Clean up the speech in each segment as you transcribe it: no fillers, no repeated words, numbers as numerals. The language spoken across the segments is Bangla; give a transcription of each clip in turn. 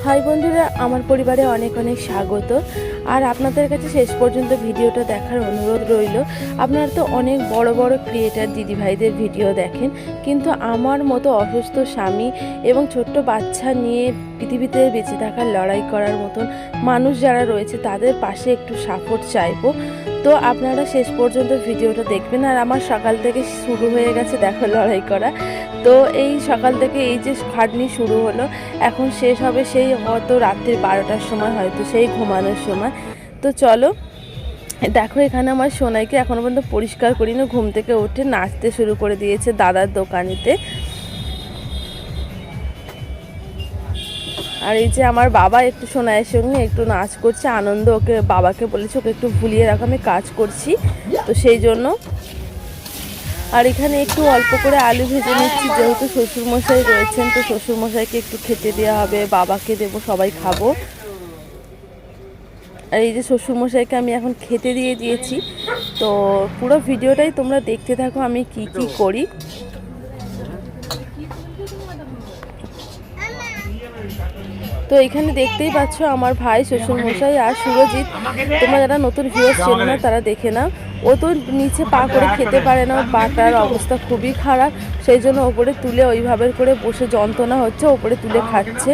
হাই বন্ধুরা, আমার পরিবারে অনেক অনেক স্বাগত। আর আপনাদের কাছে শেষ পর্যন্ত ভিডিওটা দেখার অনুরোধ রইল। আপনারা তো অনেক বড় বড় ক্রিয়েটার দিদিভাইদের ভিডিও দেখেন, কিন্তু আমার মতো অসুস্থ স্বামী এবং ছোট্ট বাচ্চা নিয়ে পৃথিবীতে বেঁচে থাকার লড়াই করার মতন মানুষ যারা রয়েছে তাদের পাশে একটু সাপোর্ট চাইবো। তো আপনারা শেষ পর্যন্ত ভিডিওটা দেখবেন। আর আমার সকাল থেকে শুরু হয়ে গেছে দেখো লড়াই করা। তো এই সকাল থেকে এই যে খাটনি শুরু হলো, এখন শেষ হবে সেই হয়তো রাত্রি 12টার সময়, হয়তো সেই ঘুমানোর সময়। তো চলো দেখো, এখানে আমার সোনাইকে এখনও পর্যন্ত পরিষ্কার করিনি, ঘুম থেকে উঠে নাচতে শুরু করে দিয়েছে দাদার দোকানেতে। আর এই যে আমার বাবা একটু সোনাইয়ের সঙ্গে একটু নাচ করছে, আনন্দ। ওকে বাবাকে বলেছে ওকে একটু ভুলিয়ে রাখো, আমি কাজ করছি, তো সেই জন্য। আর এখানে একটু অল্প করে আলু ভেজে নিচ্ছি, যেহেতু শ্বশুরমশাই রয়েছেন, তো শ্বশুরমশাইকে একটু খেতে দেওয়া হবে, বাবাকে দেবো, সবাই খাবো। আর এই যে শ্বশুরমশাইকে আমি এখন খেতে দিয়ে দিয়েছি। তো পুরো ভিডিওটাই তোমরা দেখতে থাকো আমি কি কি করি। তো এখানে দেখতেই পাচ্ছ আমার ভাই, শ্বশুরমশাই আর সুরজিৎ। তোমরা যারা নতুন ভিউয়ার্স চেনো না তারা দেখে নাও। ও তো নিচে পা করে খেতে পারে না, পাটার অবস্থা খুবই খারাপ, সেই জন্য ওপরে তুলে ওইভাবে করে বসে যন্ত্রণা হচ্ছে, ওপরে তুলে খাচ্ছে।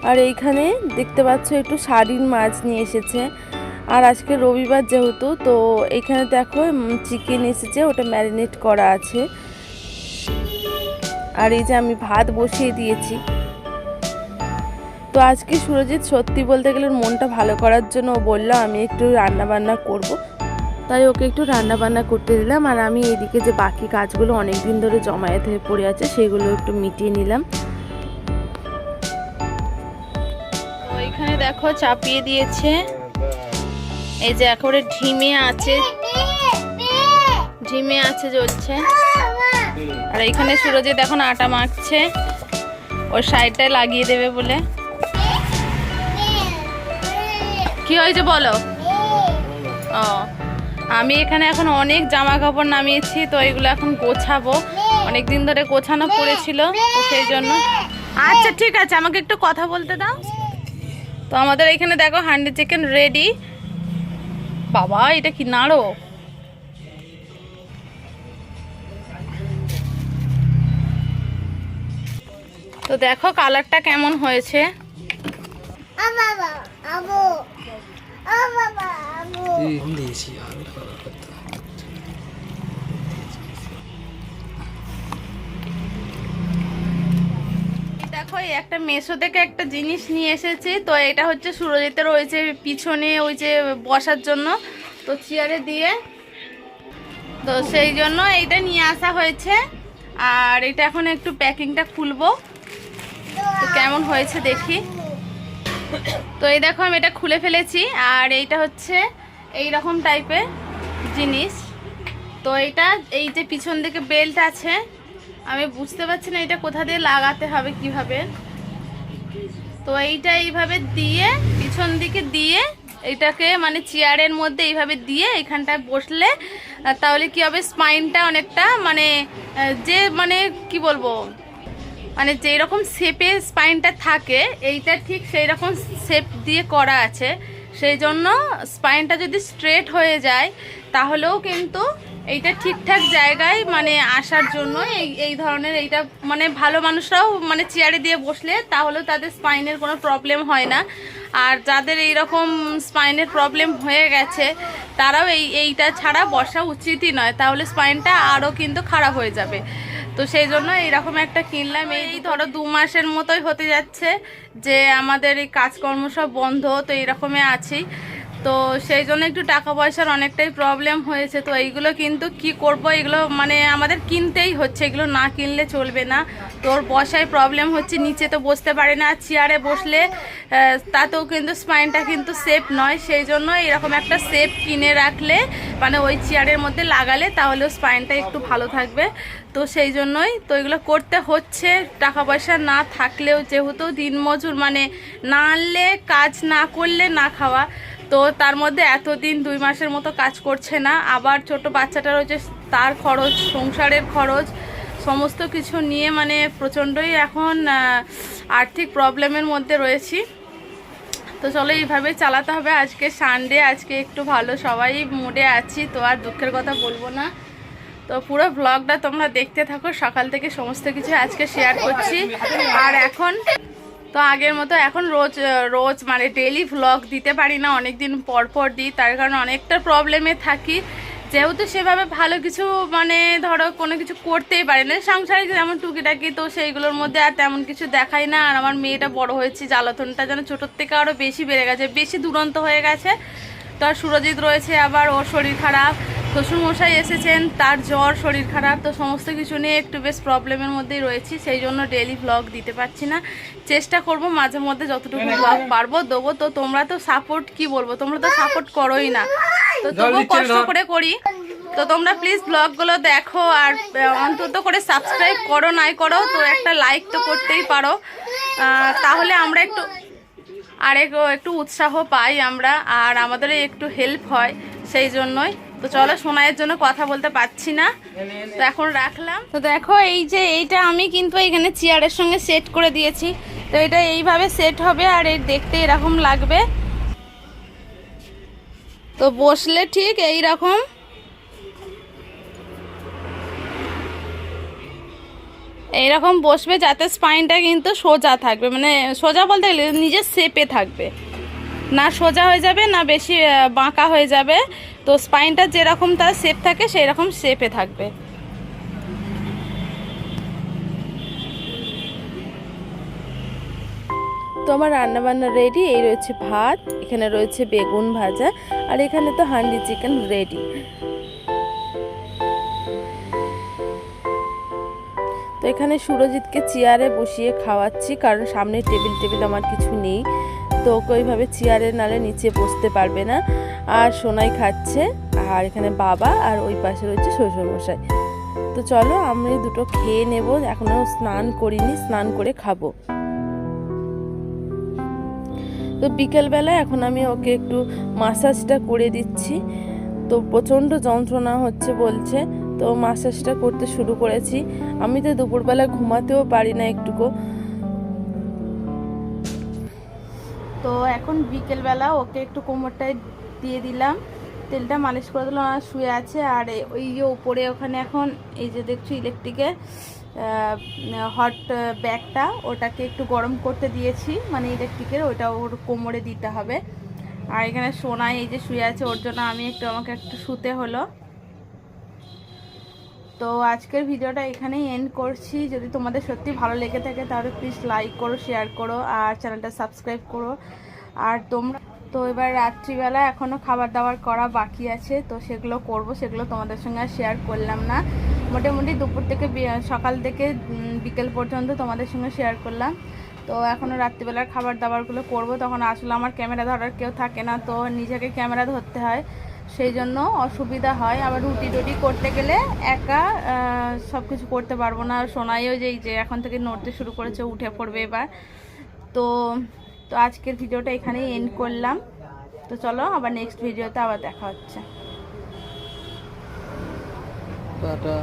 আর এইখানে দেখতে পাচ্ছ একটু সার্ডিন মাছ নিয়ে এসেছে। আর আজকে রবিবার যেহেতু, তো এইখানে দেখো চিকেন এসেছে, ওটা ম্যারিনেট করা আছে। আর এই যে আমি ভাত বসিয়ে দিয়েছি। তো আজকে সুরজিৎ সত্যি বলতে গেলে মনটা ভালো করার জন্য ও বললো আমি একটু রান্না বান্না করব, তাই ওকে একটু রান্না বান্না করতে দিলাম। আর আমি এইদিকে যে বাকি কাজগুলো অনেক দিন ধরে জমায়েত হয়ে পড়ে আছে সেগুলো একটু মিটিয়ে নিলাম। তো এখানে দেখো চাপিয়ে দিয়েছে, এই যে একেবারে ঢিমে আছে, ঢিমে আছে জ্বলছে। আর এখানে সুরজিৎ এখন আটা মাখছে, ওর সাইডটায় লাগিয়ে দেবে বলে। কি হয়েছে বলো? ও, আমি এখানে এখন অনেক জামা কাপড় নামিয়েছি, তো এগুলো এখন গোছাবো, অনেক দিন ধরে গোছানো পড়েছিল, তো সেই জন্য। আচ্ছা ঠিক আছে, আমাকে একটু কথা বলতে দাও। তো আমাদের এখানে দেখো হান্ডি চিকেন রেডি। বাবা এটা কি নাড়ো! তো দেখো কালারটা কেমন হয়েছে। দেখো এই একটা মেশো থেকে একটা জিনিস নিয়ে এসেছি। তো এটা হচ্ছে সুরজিতের ওই যে পিছনে ওই যে বসার জন্য, তো চেয়ারে দিয়ে, তো সেই জন্য এইটা নিয়ে আসা হয়েছে। আর এটা এখন একটু প্যাকিংটা খুলবো, তো কেমন হয়েছে দেখি। তো এই দেখো আমি এটা খুলে ফেলেছি। আর এইটা হচ্ছে এই রকম টাইপের জিনিস। তো এটা এই যে পিছন দিকে বেল্ট আছে, আমি বুঝতে পারছি না এটা কোথা দিয়ে লাগাতে হবে কিভাবে। তো এইটা এইভাবে দিয়ে পিছন দিকে দিয়ে এটাকে মানে চেয়ারের মধ্যে এইভাবে দিয়ে এখানটায় বসলে তাহলে কি হবে, স্পাইনটা অনেকটা মানে যে মানে কি বলবো, মানে যেই রকম শেপে স্পাইনটা থাকে এইটা ঠিক সেই রকম শেপ দিয়ে করা আছে। সেই জন্য স্পাইনটা যদি স্ট্রেট হয়ে যায় তাহলেও কিন্তু এইটা ঠিকঠাক জায়গায় মানে আসার জন্য এই ধরনের এইটা মানে ভালো মানুষরাও মানে চেয়ারে দিয়ে বসলে তাহলেও তাদের স্পাইনের কোনো প্রবলেম হয় না। আর যাদের এই রকম স্পাইনের প্রবলেম হয়ে গেছে তারাও এইটা ছাড়া বসা উচিতই নয়, তাহলে স্পাইনটা আরও কিন্তু খারাপ হয়ে যাবে। তো সেই জন্য এইরকম একটা কিনলাম। এই ধরো 2 মাসের মতোই হতে যাচ্ছে যে আমাদের এই কাজকর্ম সব বন্ধ, তো এইরকমই আছি। তো সেই জন্য একটু টাকা পয়সার অনেকটাই প্রবলেম হয়েছে। তো এইগুলো কিন্তু কি করব, এগুলো মানে আমাদের কিনতেই হচ্ছে, এগুলো না কিনলে চলবে না। তোর বসায় প্রবলেম হচ্ছে, নিচে তো বসতে পারে না, চেয়ারে বসলে তাতেও কিন্তু স্পাইনটা কিন্তু সেফ নয়। সেই জন্য এরকম একটা সেফ কিনে রাখলে মানে ওই চেয়ারের মধ্যে লাগালে তাহলেও স্পাইনটা একটু ভালো থাকবে। তো সেই জন্যই তো এগুলো করতে হচ্ছে, টাকা পয়সা না থাকলেও, যেহেতু দিনমজুর মানে না আনলে কাজ না করলে না খাওয়া। তো তার মধ্যে এতদিন 2 মাসের মতো কাজ করছে না, আবার ছোট বাচ্চাটার হচ্ছে তার খরচ, সংসারের খরচ, সমস্ত কিছু নিয়ে মানে প্রচণ্ডই এখন আর্থিক প্রবলেমের মধ্যে রয়েছি। তো চলো এইভাবে চালাতে হবে। আজকে সানডে, আজকে একটু ভালো সবাই মুডে আছি, তো আর দুঃখের কথা বলবো না। তো পুরো ব্লগটা তোমরা দেখতে থাকো, সকাল থেকে সমস্ত কিছু আজকে শেয়ার করছি। আর এখন তো আগের মতো এখন রোজ মানে ডেইলি ভ্লগ দিতে পারি না, অনেক দিন পর পর দিই, তার কারণে অনেকটা প্রবলেমে থাকি। যেহেতু সেভাবে ভালো কিছু মানে ধরো কোনো কিছু করতেই পারি না, সংসারে যেমন টুকিটাকি, তো সেইগুলোর মধ্যে আর তেমন কিছু দেখাই না। আর আমার মেয়েটা বড় হয়েছে, জ্বালাতনটা যেন ছোটোর থেকে আরও বেশি বেড়ে গেছে, বেশি দুরন্ত হয়ে গেছে। তো আর সুরজিৎ রয়েছে, আবার ওর শরীর খারাপ, শ্বশুরমশাই এসেছেন, তার জ্বর, শরীর খারাপ, তো সমস্ত কিছু নিয়ে একটু বেশ প্রবলেমের মধ্যেই রয়েছি। সেই জন্য ডেইলি ব্লগ দিতে পারছি না। চেষ্টা করব মাঝে মধ্যে যতটুকু ব্লগ পারবো দেবো। তো তোমরা তো সাপোর্ট, কি বলবো, তোমরা তো সাপোর্ট করোই না, তো তবুও কষ্ট করে করি। তো তোমরা প্লিজ ব্লগগুলো দেখো, আর অন্তত করে সাবস্ক্রাইব করো, নাই করো তো একটা লাইক তো করতেই পারো, তাহলে আমরা একটু উৎসাহ পাই আমরা, আর আমাদের একটু হেল্প হয়, সেই জন্যই। তো চলো, সোনাইয়ের জন্য কথা বলতে পারছি না, তো এখন রাখলাম। তো দেখো এই যে এইটা আমি কিন্তু এখানে চেয়ারের সঙ্গে সেট করে দিয়েছি। তো এটা এইভাবে সেট হবে, আর এর দেখতে এরকম লাগবে। তো বসলে ঠিক এইরকম বসবে, যাতে স্পাইনটা কিন্তু সোজা থাকবে, মানে সোজা বলতে গেলে নিজের শেপে থাকবে, না সোজা হয়ে যাবে না বেশি বাঁকা হয়ে যাবে। তো স্পাইনটা যেরকম তার শেপ থাকে সেই রকম শেপে থাকবে। তো আমার রান্নাবান্না রেডি। এই রয়েছে ভাত, এখানে রয়েছে বেগুন ভাজা, আর এখানে তো হান্ডি চিকেন রেডি। তো এখানে সুরজিৎকে চেয়ারে বসিয়ে খাওয়াচ্ছি, কারণ সামনে টেবিল আমার কিছু নেই, তো ওইভাবে চেয়ারে নালে নিচে বসতে পারবে না। আর সোনাই খাচ্ছে, আর এখানে বাবা, আর ওই পাশে রয়েছে শ্বশুরমশাই। তো চলো আমি দুটো খেয়ে নেব, এখনও স্নান করিনি, স্নান করে খাবো। তো বিকেলবেলা এখন আমি ওকে একটু মাসাজটা করে দিচ্ছি। তো প্রচণ্ড যন্ত্রণা হচ্ছে বলছে, তো মাসাজটা করতে শুরু করেছি। আমি তো দুপুরবেলা ঘুমাতেও পারি না একটুকু। তো এখন বিকেলবেলা ওকে একটু কোমরটায় দিয়ে দিলাম, তেলটা মালিশ করে দিলাম, আর শুয়ে আছে। আর ওই যে উপরে ওখানে এখন এই যে দেখছি ইলেকট্রিকের হট ব্যাগটা, ওটাকে একটু গরম করতে দিয়েছি, মানে ইলেকট্রিকের, ওটা ওর কোমরে দিতে হবে। আর এখানে সোনাই এই যে শুয়ে আছে, ওর জন্য আমাকে একটু শুতে হলো। তো আজকের ভিডিওটা এখানেই এন্ড করছি। যদি তোমাদের সত্যি ভালো লেগে থাকে তাহলে প্লিজ লাইক করো, শেয়ার করো, আর চ্যানেলটা সাবস্ক্রাইব করো। আর তোমরা তো এবার রাত্রিবেলা এখনও খাবার দাবার করা বাকি আছে, তো সেগুলো করব, সেগুলো তোমাদের সঙ্গে আর শেয়ার করলাম না। মোটামুটি দুপুর থেকে সকাল থেকে বিকেল পর্যন্ত তোমাদের সঙ্গে শেয়ার করলাম। তো এখনও রাত্রিবেলার খাবার দাবারগুলো করব, তখন আসলে আমার ক্যামেরা ধরার কেউ থাকে না, তো নিজেকে ক্যামেরা ধরতে হয়, সেই জন্য অসুবিধা হয়। আবার রুটি টুটি করতে গেলে একা সব কিছু করতে পারবো না। সোনাইও যে এখন থেকে নড়তে শুরু করেছে, উঠে পড়বে এবার। তো আজকের ভিডিওটা এখানেই এন্ড করলাম। তো চলো আবার নেক্সট ভিডিওতে আবার দেখা হচ্ছে। টাটা।